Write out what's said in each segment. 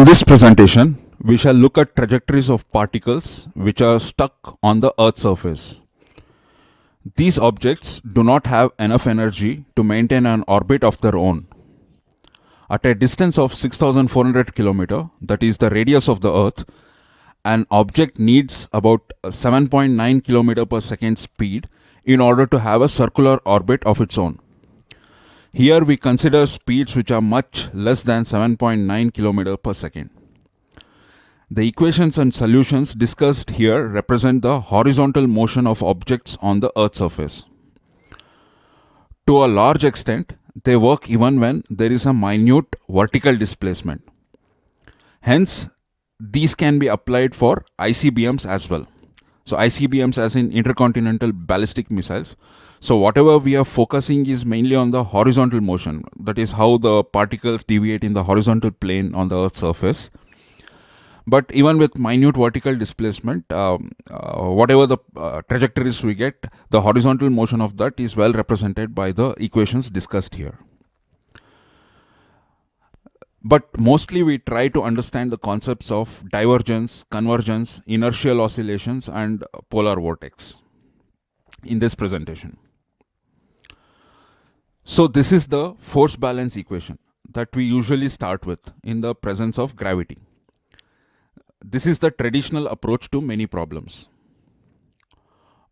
this presentation, we shall look at trajectories of particles which are stuck on the Earth's surface. These objects do not have enough energy to maintain an orbit of their own. At a distance of 6,400 km, that is the radius of the Earth, an object needs about 7.9 km per second speed in order to have a circular orbit of its own. Here we consider speeds which are much less than 7.9 km per second. The equations and solutions discussed here represent the horizontal motion of objects on the Earth's surface. To a large extent, they work even when there is a minute vertical displacement. Hence, these can be applied for ICBMs as well. So ICBMs as in intercontinental ballistic missiles. So whatever we are focusing is mainly on the horizontal motion. That is how the particles deviate in the horizontal plane on the Earth's surface. But even with minute vertical displacement, whatever the trajectories we get, the horizontal motion of that is well represented by the equations discussed here. But mostly we try to understand the concepts of divergence, convergence, inertial oscillations, and polar vortex in this presentation. So this is the force balance equation that we usually start with in the presence of gravity. This is the traditional approach to many problems.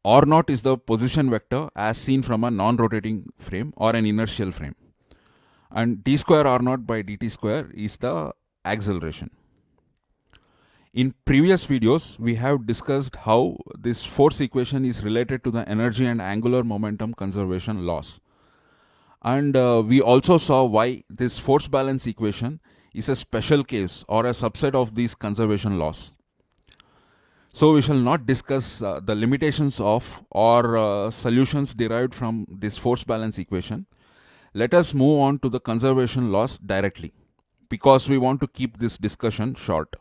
R0 is the position vector as seen from a non-rotating frame or an inertial frame. And d square R0 by dt square is the acceleration. In previous videos, we have discussed how this force equation is related to the energy and angular momentum conservation laws. And we also saw why this force balance equation is a special case or a subset of these conservation laws. So we shall not discuss the limitations of or solutions derived from this force balance equation. Let us move on to the conservation laws directly, because we want to keep this discussion short.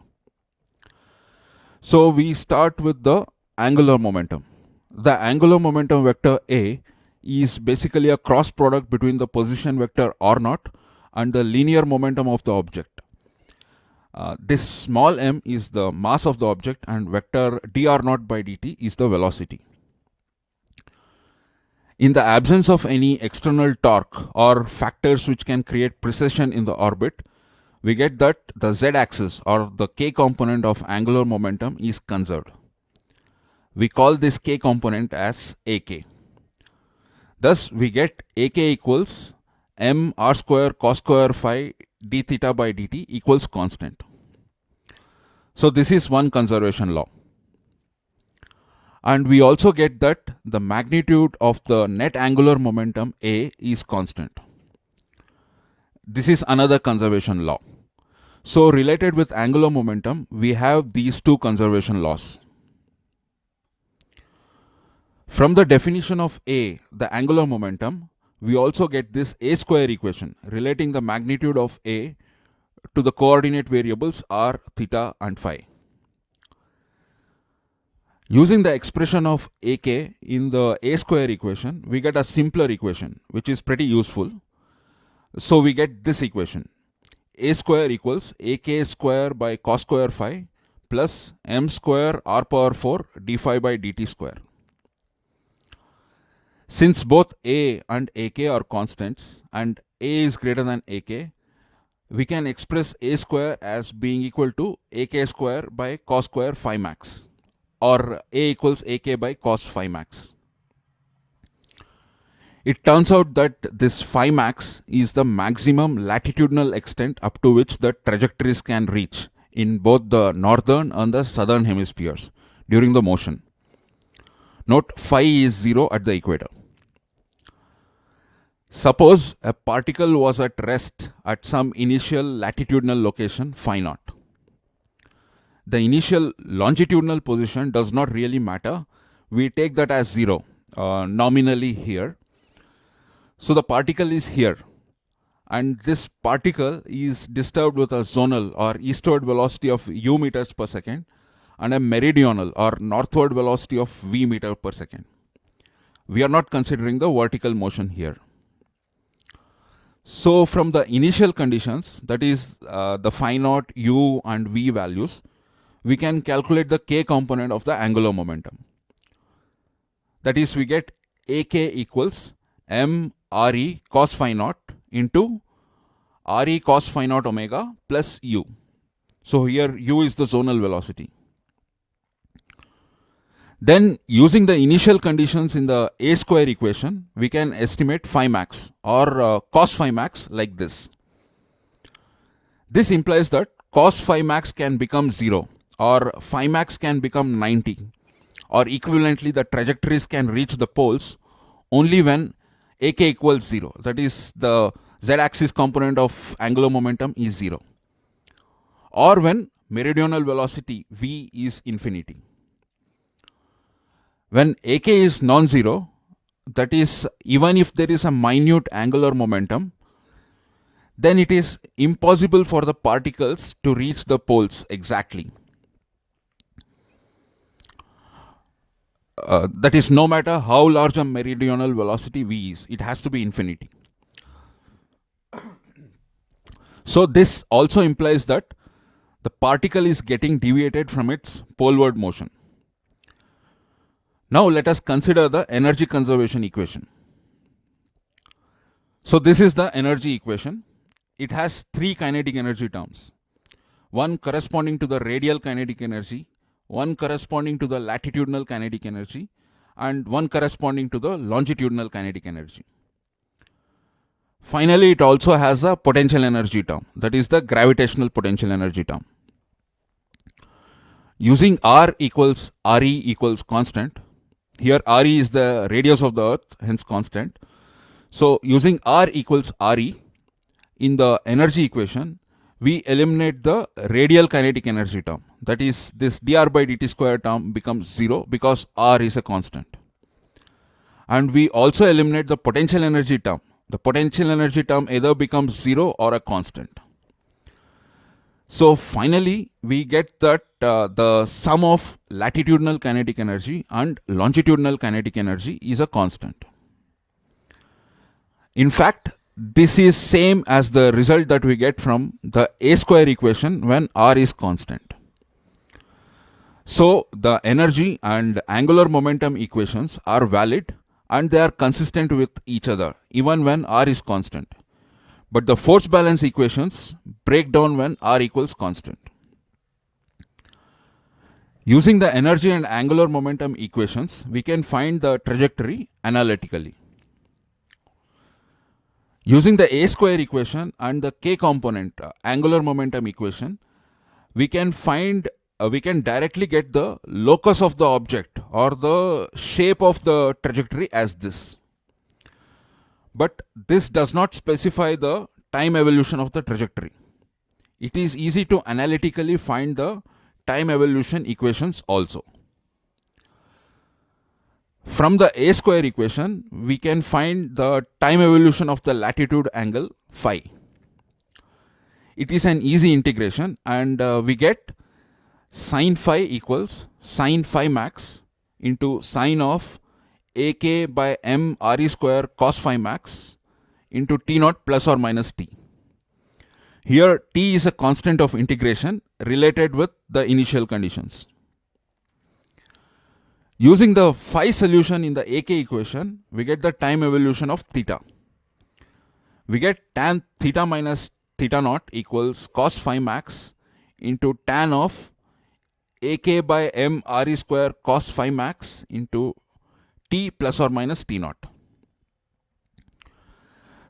So we start with the angular momentum. The angular momentum vector A is basically a cross product between the position vector R0 and the linear momentum of the object. This small m is the mass of the object and vector dr0 by dt is the velocity. In the absence of any external torque or factors which can create precession in the orbit, we get that the z-axis or the k component of angular momentum is conserved. We call this k component as ak. Thus, we get ak equals m r square cos square phi d theta by dt equals constant. So this is one conservation law. And we also get that the magnitude of the net angular momentum A is constant. This is another conservation law. So related with angular momentum, we have these two conservation laws. From the definition of A, the angular momentum, we also get this A square equation relating the magnitude of A to the coordinate variables r, theta and phi. Using the expression of ak in the A square equation, we get a simpler equation which is pretty useful. So we get this equation. A square equals ak square by cos square phi plus m square r power 4 d phi by dt square. Since both a and ak are constants and a is greater than ak, we can express a square as being equal to ak square by cos square phi max, or a equals ak by cos phi max. It turns out that this phi max is the maximum latitudinal extent up to which the trajectories can reach in both the northern and the southern hemispheres during the motion. Note phi is 0 at the equator. Suppose a particle was at rest at some initial latitudinal location phi naught. The initial longitudinal position does not really matter. We take that as 0 nominally here. So the particle is here, and this particle is disturbed with a zonal or eastward velocity of u meters per second and a meridional or northward velocity of v meter per second. We are not considering the vertical motion here. So from the initial conditions, that is the phi naught, u and v values, we can calculate the k component of the angular momentum. That is, we get ak equals m re cos phi naught into re cos phi naught omega plus u. So here u is the zonal velocity. Then using the initial conditions in the a square equation, we can estimate phi max or cos phi max like this. This implies that cos phi max can become 0 or phi max can become 90, or equivalently the trajectories can reach the poles only when ak equals 0. That is, the z-axis component of angular momentum is 0, or when meridional velocity v is infinity. When ak is non-zero, that is, even if there is a minute angular momentum, then it is impossible for the particles to reach the poles exactly. That is, no matter how large a meridional velocity v is, it has to be infinity. So this also implies that the particle is getting deviated from its poleward motion. Now let us consider the energy conservation equation. So this is the energy equation. It has three kinetic energy terms. One corresponding to the radial kinetic energy, one corresponding to the latitudinal kinetic energy, and one corresponding to the longitudinal kinetic energy. Finally, it also has a potential energy term, that is the gravitational potential energy term. Using r equals re equals constant, here re is the radius of the earth, hence constant. So using r equals re, in the energy equation, we eliminate the radial kinetic energy term. That is, this dr by dt square term becomes 0 because r is a constant. And we also eliminate the potential energy term. The potential energy term either becomes 0 or a constant. So finally, we get that the sum of latitudinal kinetic energy and longitudinal kinetic energy is a constant. In fact, this is same as the result that we get from the a square equation when r is constant. So the energy and angular momentum equations are valid and they are consistent with each other even when r is constant. But the force balance equations break down when r equals constant. Using the energy and angular momentum equations, we can find the trajectory analytically. Using the a square equation and the k component angular momentum equation, we can directly get the locus of the object or the shape of the trajectory as this. But this does not specify the time evolution of the trajectory. It is easy to analytically find the time evolution equations also. From the a square equation, we can find the time evolution of the latitude angle phi. It is an easy integration, and we get sin phi equals sin phi max into sine of ak by m re square cos phi max into t naught plus or minus t. Here t is a constant of integration related with the initial conditions. Using the phi solution in the ak equation, we get the time evolution of theta. We get tan theta minus theta naught equals cos phi max into tan of ak by m re square cos phi max into t plus or minus t naught.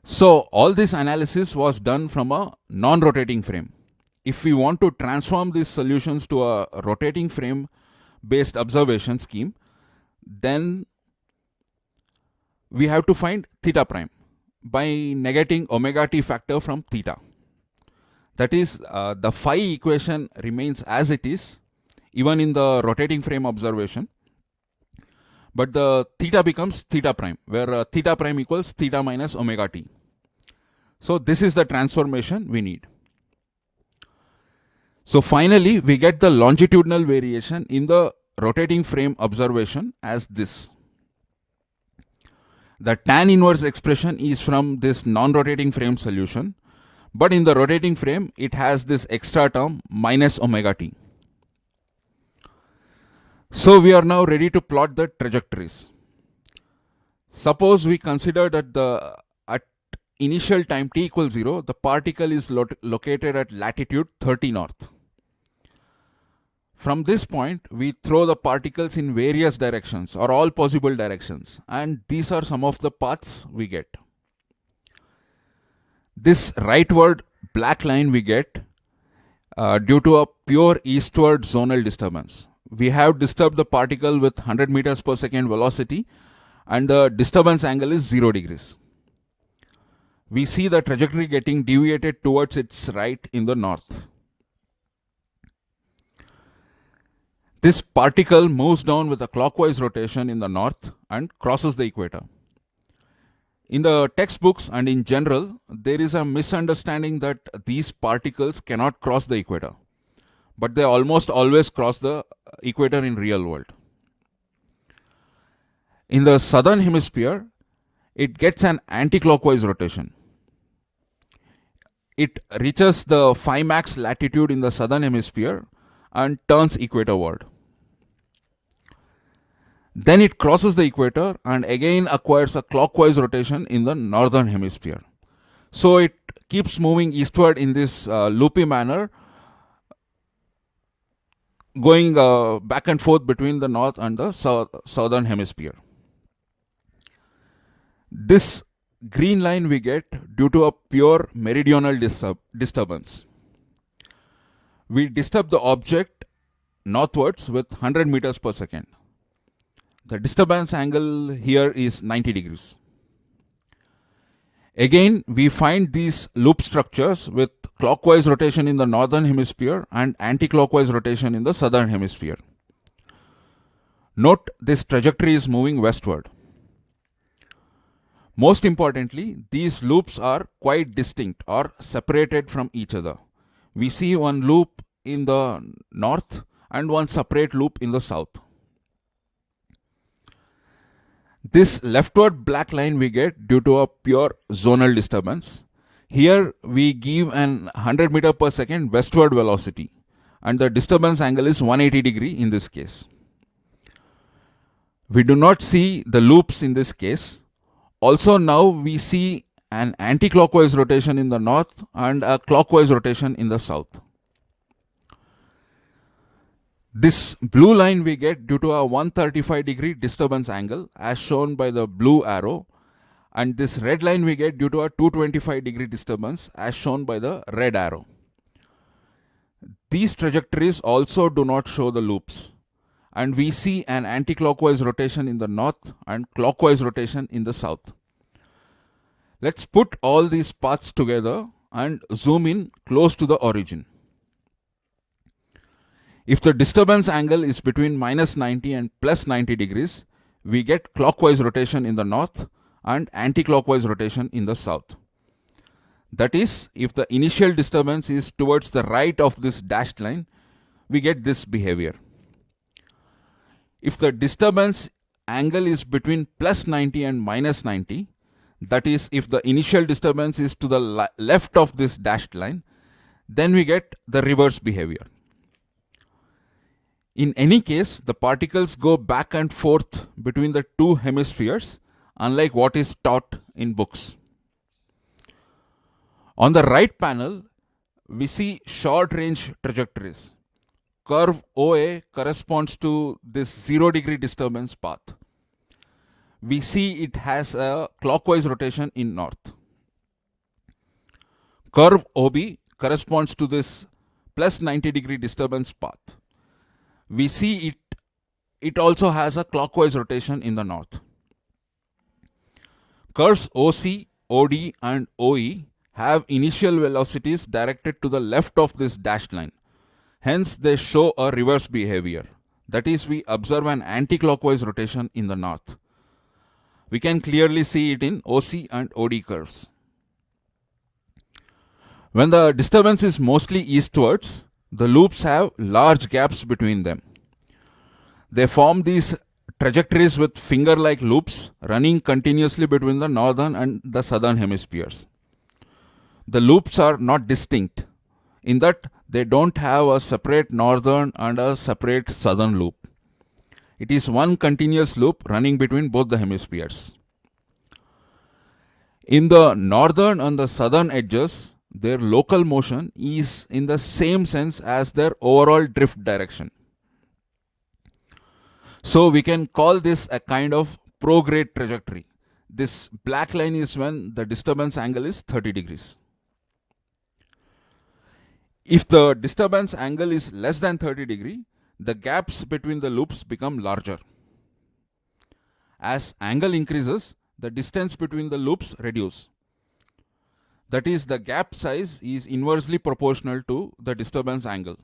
So all this analysis was done from a non-rotating frame. If we want to transform these solutions to a rotating frame based observation scheme, then we have to find theta prime by negating omega t factor from theta. That is, the phi equation remains as it is even in the rotating frame observation, but the theta becomes theta prime, where theta prime equals theta minus omega t. So this is the transformation we need. So finally, we get the longitudinal variation in the rotating frame observation as this. The tan inverse expression is from this non-rotating frame solution, but in the rotating frame, it has this extra term minus omega t. So we are now ready to plot the trajectories. Suppose we consider that at initial time t equals 0, the particle is located at latitude 30 north. From this point, we throw the particles in various directions or all possible directions, and these are some of the paths we get. This rightward black line we get due to a pure eastward zonal disturbance. We have disturbed the particle with 100 meters per second velocity, and the disturbance angle is 0 degrees. We see the trajectory getting deviated towards its right in the north. This particle moves down with a clockwise rotation in the north and crosses the equator. In the textbooks and in general, there is a misunderstanding that these particles cannot cross the equator, but they almost always cross the equator in real world. In the southern hemisphere, it gets an anti-clockwise rotation. It reaches the phi max latitude in the southern hemisphere and turns equatorward. Then it crosses the equator and again acquires a clockwise rotation in the northern hemisphere. So it keeps moving eastward in this loopy manner, going back and forth between the north and the southern hemisphere. This green line we get due to a pure meridional disturbance. We disturb the object northwards with 100 meters per second. The disturbance angle here is 90 degrees. Again, we find these loop structures with clockwise rotation in the northern hemisphere and anti-clockwise rotation in the southern hemisphere. Note this trajectory is moving westward. Most importantly, these loops are quite distinct or separated from each other. We see one loop in the north and one separate loop in the south. This leftward black line we get due to a pure zonal disturbance. Here we give an 100 meter per second westward velocity, and the disturbance angle is 180 degree in this case. We do not see the loops in this case. Also now we see an anti-clockwise rotation in the north and a clockwise rotation in the south. This blue line we get due to a 135 degree disturbance angle as shown by the blue arrow, and this red line we get due to a 225 degree disturbance as shown by the red arrow. These trajectories also do not show the loops, and we see an anti-clockwise rotation in the north and clockwise rotation in the south. Let's put all these paths together and zoom in close to the origin. If the disturbance angle is between minus 90 and plus 90 degrees, we get clockwise rotation in the north and anti-clockwise rotation in the south. That is, if the initial disturbance is towards the right of this dashed line, we get this behavior. If the disturbance angle is between plus 90 and minus 90, that is, if the initial disturbance is to the left of this dashed line, then we get the reverse behavior. In any case, the particles go back and forth between the two hemispheres, unlike what is taught in books. On the right panel, we see short range trajectories. Curve OA corresponds to this 0 degree disturbance path. We see it has a clockwise rotation in north. Curve OB corresponds to this plus 90 degree disturbance path. We see it also has a clockwise rotation in the north. Curves OC, OD and OE have initial velocities directed to the left of this dashed line. Hence, they show a reverse behavior. That is, we observe an anti-clockwise rotation in the north. We can clearly see it in OC and OD curves. When the disturbance is mostly eastwards, the loops have large gaps between them. They form these trajectories with finger-like loops running continuously between the northern and the southern hemispheres. The loops are not distinct in that they don't have a separate northern and a separate southern loop. It is one continuous loop running between both the hemispheres. In the northern and the southern edges, their local motion is in the same sense as their overall drift direction. So we can call this a kind of prograde trajectory. This black line is when the disturbance angle is 30 degrees. If the disturbance angle is less than 30 degrees, the gaps between the loops become larger. As angle increases, the distance between the loops reduces. That is, the gap size is inversely proportional to the disturbance angle.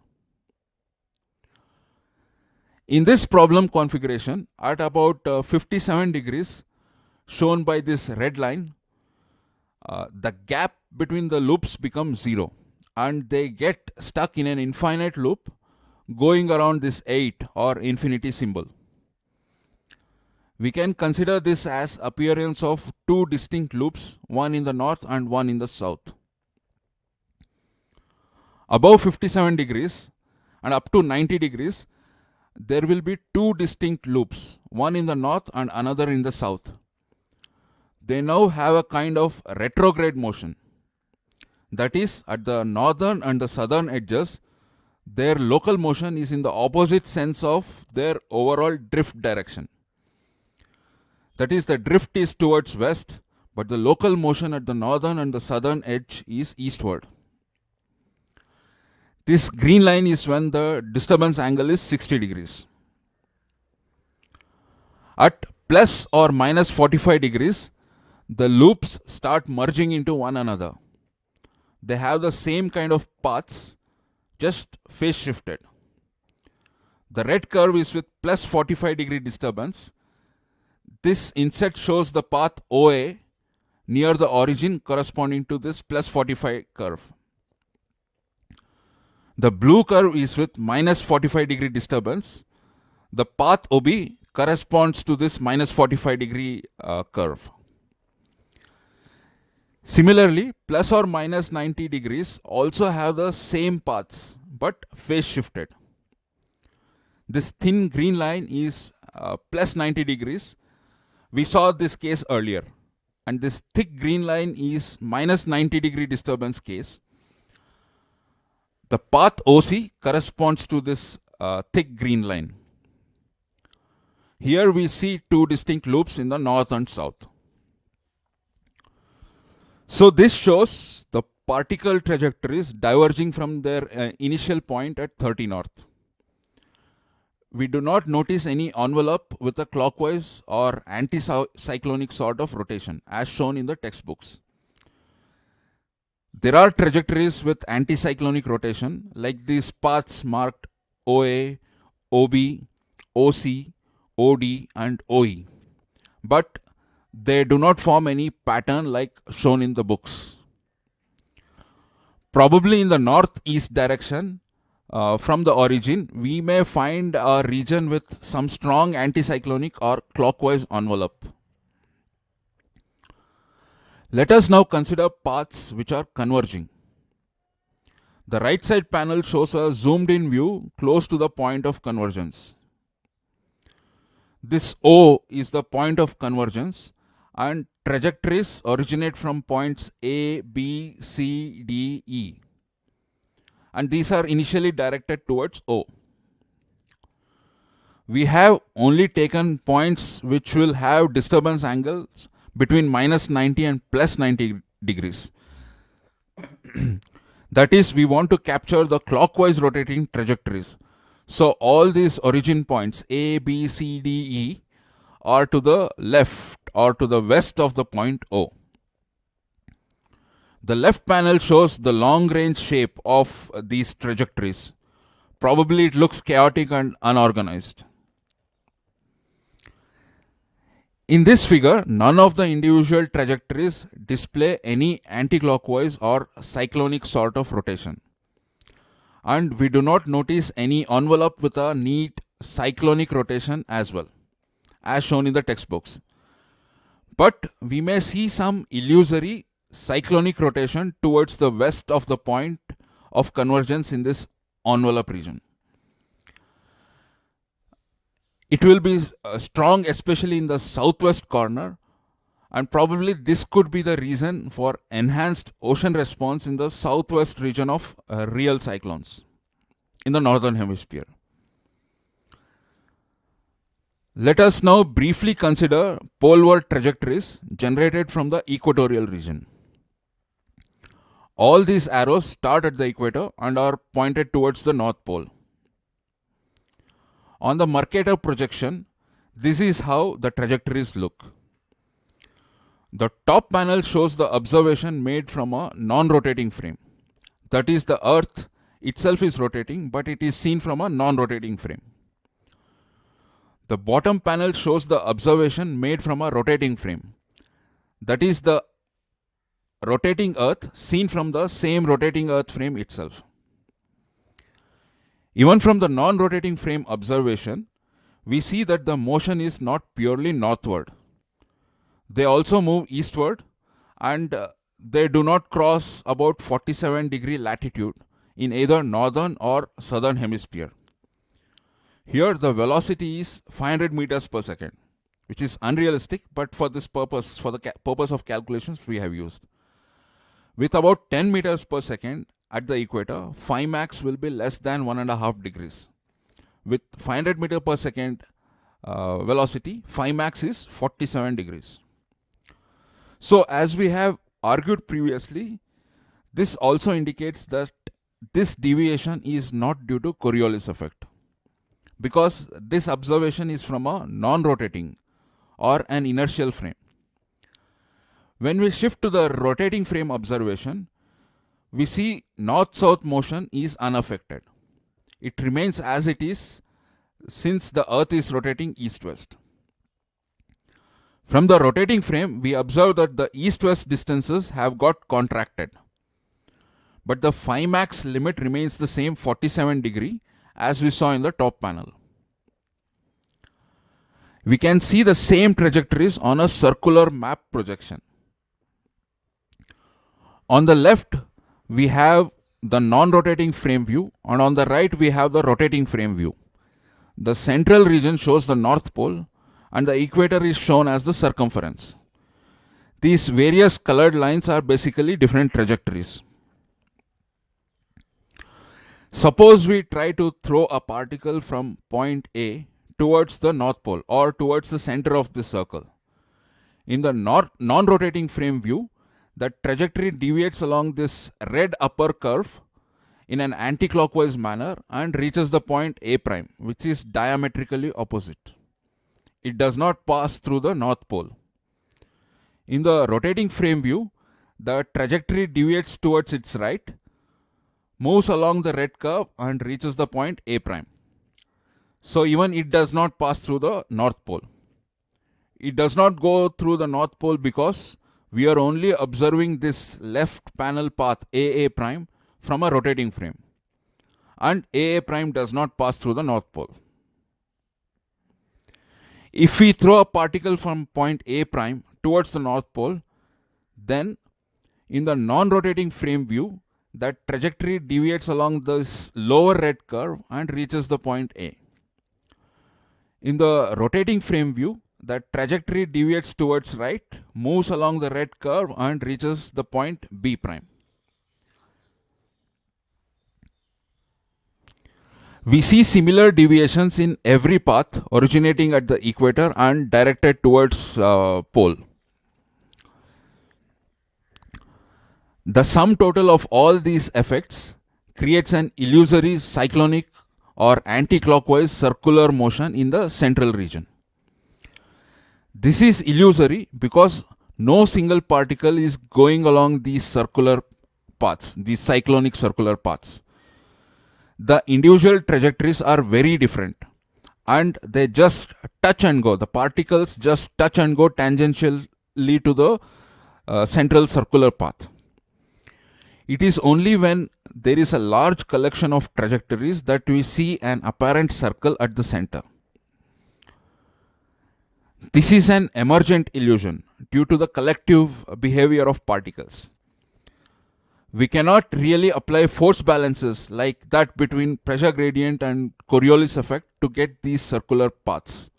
In this problem configuration, at about 57 degrees, shown by this red line, the gap between the loops becomes 0 and they get stuck in an infinite loop going around this 8 or infinity symbol. We can consider this as appearance of two distinct loops, one in the north and one in the south. Above 57 degrees and up to 90 degrees, there will be two distinct loops, one in the north and another in the south. They now have a kind of retrograde motion. That is, at the northern and the southern edges, their local motion is in the opposite sense of their overall drift direction. That is, the drift is towards west, but the local motion at the northern and the southern edge is eastward. This green line is when the disturbance angle is 60 degrees. At plus or minus 45 degrees, the loops start merging into one another. They have the same kind of paths, just phase shifted. The red curve is with plus 45 degree disturbance. This inset shows the path OA near the origin corresponding to this plus 45 curve. The blue curve is with minus 45 degree disturbance. The path OB corresponds to this minus 45 degree curve. Similarly, plus or minus 90 degrees also have the same paths but phase shifted. This thin green line is plus 90 degrees. We saw this case earlier. And this thick green line is minus 90 degree disturbance case. The path OC corresponds to this thick green line. Here we see two distinct loops in the north and south. So this shows the particle trajectories diverging from their initial point at 30 north. We do not notice any envelope with a clockwise or anticyclonic sort of rotation as shown in the textbooks. There are trajectories with anticyclonic rotation like these paths marked OA, OB, OC, OD and OE. But they do not form any pattern like shown in the books. Probably in the northeast direction from the origin, we may find a region with some strong anticyclonic or clockwise envelope. Let us now consider paths which are converging. The right side panel shows a zoomed in view close to the point of convergence. This O is the point of convergence and trajectories originate from points A, B, C, D, E. And these are initially directed towards O. We have only taken points which will have disturbance angles between minus 90 and plus 90 degrees. That is, we want to capture the clockwise rotating trajectories. So all these origin points A, B, C, D, E are to the left or to the west of the point O. The left panel shows the long range shape of these trajectories. Probably it looks chaotic and unorganized. In this figure, none of the individual trajectories display any anticlockwise or cyclonic sort of rotation. And we do not notice any envelope with a neat cyclonic rotation as well. as shown in the textbooks. But we may see some illusory cyclonic rotation towards the west of the point of convergence in this envelope region. It will be strong, especially in the southwest corner, and probably this could be the reason for enhanced ocean response in the southwest region of real cyclones in the northern hemisphere. Let us now briefly consider poleward trajectories generated from the equatorial region. All these arrows start at the equator and are pointed towards the North Pole. On the Mercator projection, this is how the trajectories look. The top panel shows the observation made from a non-rotating frame. That is, the Earth itself is rotating, but it is seen from a non-rotating frame. The bottom panel shows the observation made from a rotating frame. That is, the rotating Earth seen from the same rotating Earth frame itself. Even from the non-rotating frame observation, we see that the motion is not purely northward. They also move eastward, and they do not cross about 47° latitude in either northern or southern hemisphere. Here the velocity is 500 meters per second, which is unrealistic, but for this purpose, for the purpose of calculations, we have used. With about 10 meters per second at the equator, phi max will be less than 1.5 degrees. With 500 meter per second velocity, phi max is 47 degrees. So as we have argued previously, this also indicates that this deviation is not due to Coriolis effect, because this observation is from a non-rotating or an inertial frame. When we shift to the rotating frame observation, we see north-south motion is unaffected. It remains as it is since the Earth is rotating east-west. From the rotating frame, we observe that the east-west distances have got contracted, but the phi max limit remains the same 47 degree as we saw in the top panel. We can see the same trajectories on a circular map projection. On the left, we have the non-rotating frame view, and on the right, we have the rotating frame view. The central region shows the North Pole, and the equator is shown as the circumference. These various colored lines are basically different trajectories. Suppose we try to throw a particle from point A towards the North Pole or towards the center of this circle. In the non-rotating frame view, the trajectory deviates along this red upper curve in an anti-clockwise manner and reaches the point A prime, which is diametrically opposite. It does not pass through the North Pole. In the rotating frame view, the trajectory deviates towards its right, moves along the red curve and reaches the point A prime. So even it does not pass through the North Pole. It does not go through the North Pole because we are only observing this left panel path AA prime from a rotating frame, and AA prime does not pass through the North Pole. If we throw a particle from point A prime towards the North Pole, then in the non-rotating frame view, that trajectory deviates along this lower red curve and reaches the point A. In the rotating frame view, the trajectory deviates towards right, moves along the red curve and reaches the point B prime. We see similar deviations in every path originating at the equator and directed towards pole. The sum total of all these effects creates an illusory cyclonic or anti-clockwise circular motion in the central region. This is illusory because no single particle is going along these circular paths, these cyclonic circular paths. The individual trajectories are very different and they just touch and go. The particles just touch and go tangentially to the central circular path. It is only when there is a large collection of trajectories that we see an apparent circle at the center. This is an emergent illusion due to the collective behavior of particles. We cannot really apply force balances like that between pressure gradient and Coriolis effect to get these circular paths.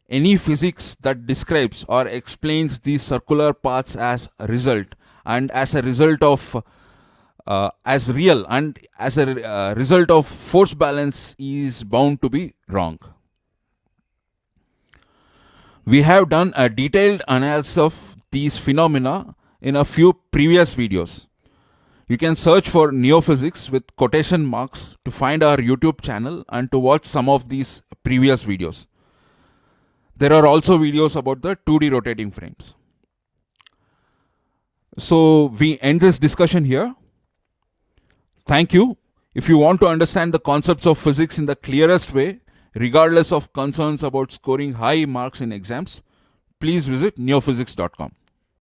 Any physics that describes or explains these circular paths as a result and as a result of as real and as a result of force balance is bound to be wrong. We have done a detailed analysis of these phenomena in a few previous videos. You can search for Neophysics with quotation marks to find our YouTube channel and to watch some of these previous videos. There are also videos about the 2D rotating frames. So we end this discussion here. Thank you. If you want to understand the concepts of physics in the clearest way, regardless of concerns about scoring high marks in exams, please visit neophysics.com.